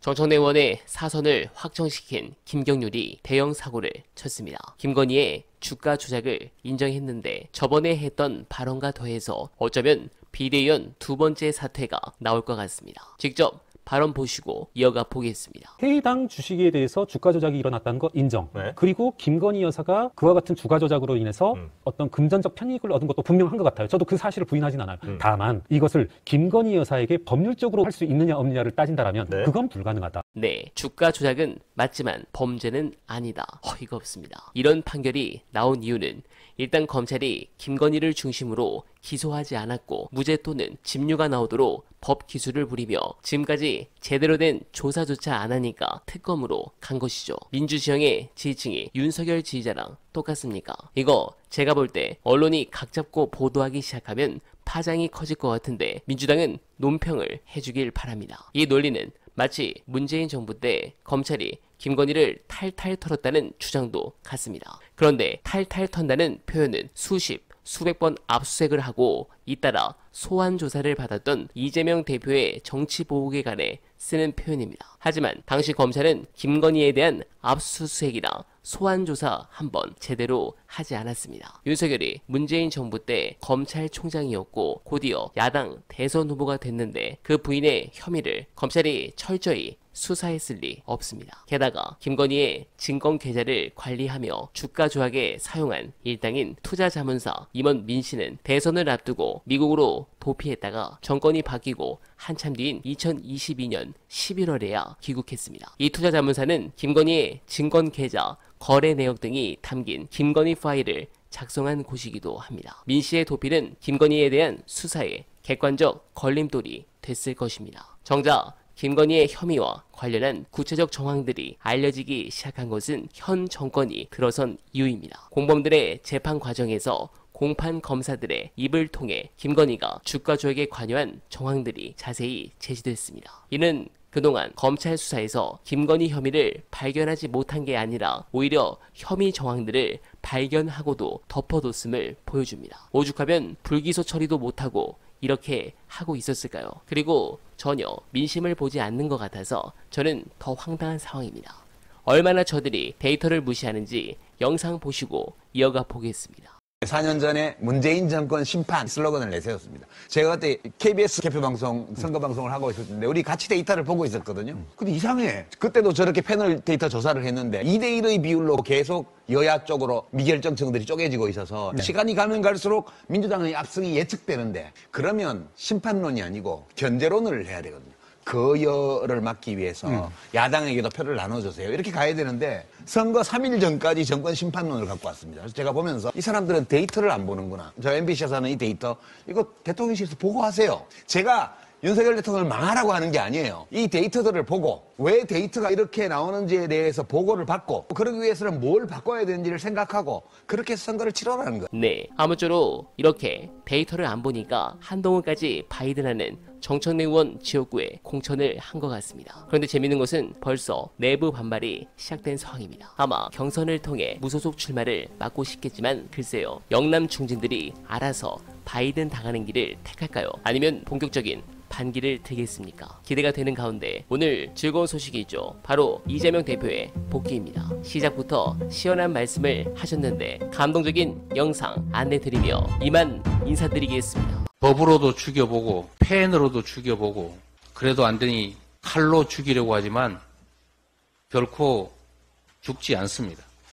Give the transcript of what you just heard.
정청래 의원의 사선을 확정시킨 김경률이 대형 사고를 쳤습니다. 김건희의 주가 조작을 인정했는데 저번에 했던 발언과 더해서 어쩌면 비대위원 두 번째 사퇴가 나올 것 같습니다. 직접 발언 보시고 이어가 보겠습니다. 해당 주식에 대해서 주가 조작이 일어났다는 거 인정. 네. 그리고 김건희 여사가 그와 같은 주가 조작으로 인해서 어떤 금전적 편익을 얻은 것도 분명한 것 같아요. 저도 그 사실을 부인하진 않아요. 다만 이것을 김건희 여사에게 법률적으로 할 수 있느냐 없느냐를 따진다면 네. 그건 불가능하다. 네, 주가 조작은 맞지만 범죄는 아니다. 어이가 없습니다. 이런 판결이 나온 이유는 일단 검찰이 김건희를 중심으로 기소하지 않았고 무죄 또는 집유가 나오도록 법 기술을 부리며 지금까지 제대로 된 조사조차 안 하니까 특검으로 간 것이죠. 민주시형의 지지층이 윤석열 지지자랑 똑같습니까? 이거 제가 볼 때 언론이 각잡고 보도하기 시작하면 파장이 커질 것 같은데 민주당은 논평을 해주길 바랍니다. 이 논리는 마치 문재인 정부 때 검찰이 김건희를 탈탈 털었다는 주장도 같습니다. 그런데 탈탈 턴다는 표현은 수백 번 압수수색을 하고 잇따라 소환 조사를 받았던 이재명 대표의 정치보복에 관해 쓰는 표현입니다. 하지만 당시 검찰은 김건희에 대한 압수수색이나 소환 조사 한번 제대로 하지 않았습니다. 윤석열이 문재인 정부 때 검찰총장이었고 곧이어 야당 대선 후보가 됐는데 그 부인의 혐의를 검찰이 철저히 수사했을 리 없습니다. 게다가 김건희의 증권 계좌를 관리하며 주가 조작에 사용한 일당인 투자자문사 임원 민 씨는 대선을 앞두고 미국으로 도피했다가 정권이 바뀌고 한참 뒤인 2022년 11월에야 귀국했습니다. 이 투자자문사는 김건희의 증권 계좌, 거래 내역 등이 담긴 김건희 파일을 작성한 곳이기도 합니다. 민 씨의 도피는 김건희에 대한 수사에 객관적 걸림돌이 됐을 것입니다. 정작 김건희의 혐의와 관련한 구체적 정황들이 알려지기 시작한 것은 현 정권이 들어선 이유입니다. 공범들의 재판 과정에서 공판 검사들의 입을 통해 김건희가 주가 조작에 관여한 정황들이 자세히 제시됐습니다. 이는 그동안 검찰 수사에서 김건희 혐의를 발견하지 못한 게 아니라 오히려 혐의 정황들을 발견하고도 덮어뒀음을 보여줍니다. 오죽하면 불기소 처리도 못하고 이렇게 하고 있었을까요? 그리고 전혀 민심을 보지 않는 것 같아서 저는 더 황당한 상황입니다. 얼마나 저들이 데이터를 무시하는지 영상 보시고 이어가 보겠습니다. 4년 전에 문재인 정권 심판 슬로건을 내세웠습니다. 제가 그때 KBS 개표방송, 선거방송을 하고 있었는데 우리 같이 데이터를 보고 있었거든요. 근데 이상해. 그때도 저렇게 패널 데이터 조사를 했는데 2대1의 비율로 계속 여야 쪽으로 미결정층들이 쪼개지고 있어서 시간이 가면 갈수록 민주당의 압승이 예측되는데 그러면 심판론이 아니고 견제론을 해야 되거든요. 거여를 막기 위해서 야당에게도 표를 나눠주세요. 이렇게 가야 되는데 선거 3일 전까지 정권 심판론을 갖고 왔습니다. 그래서 제가 보면서 이 사람들은 데이터를 안 보는구나. 저 MBC에서는 이 데이터 이거 대통령실에서 보고하세요. 제가 윤석열 대통령을 망하라고 하는 게 아니에요. 이 데이터들을 보고 왜 데이터가 이렇게 나오는지에 대해서 보고를 받고 그러기 위해서는 뭘 바꿔야 되는지를 생각하고 그렇게 해서 선거를 치러라는 거예요. 네, 아무쪼록 이렇게 데이터를 안 보니까 한동훈까지 바이든하는 정청래 의원 지역구에 공천을 한 것 같습니다. 그런데 재밌는 것은 벌써 내부 반발이 시작된 상황입니다. 아마 경선을 통해 무소속 출마를 막고 싶겠지만 글쎄요, 영남 중진들이 알아서 바이든 당하는 길을 택할까요? 아니면 본격적인 반기를 들겠습니까? 기대가 되는 가운데 오늘 즐거운 소식이 있죠. 바로 이재명 대표의 복귀입니다. 시작부터 시원한 말씀을 하셨는데 감동적인 영상 안내드리며 이만 인사드리겠습니다. 법으로도 죽여보고 펜으로도 죽여보고 그래도 안 되니 칼로 죽이려고 하지만 결코 죽지 않습니다.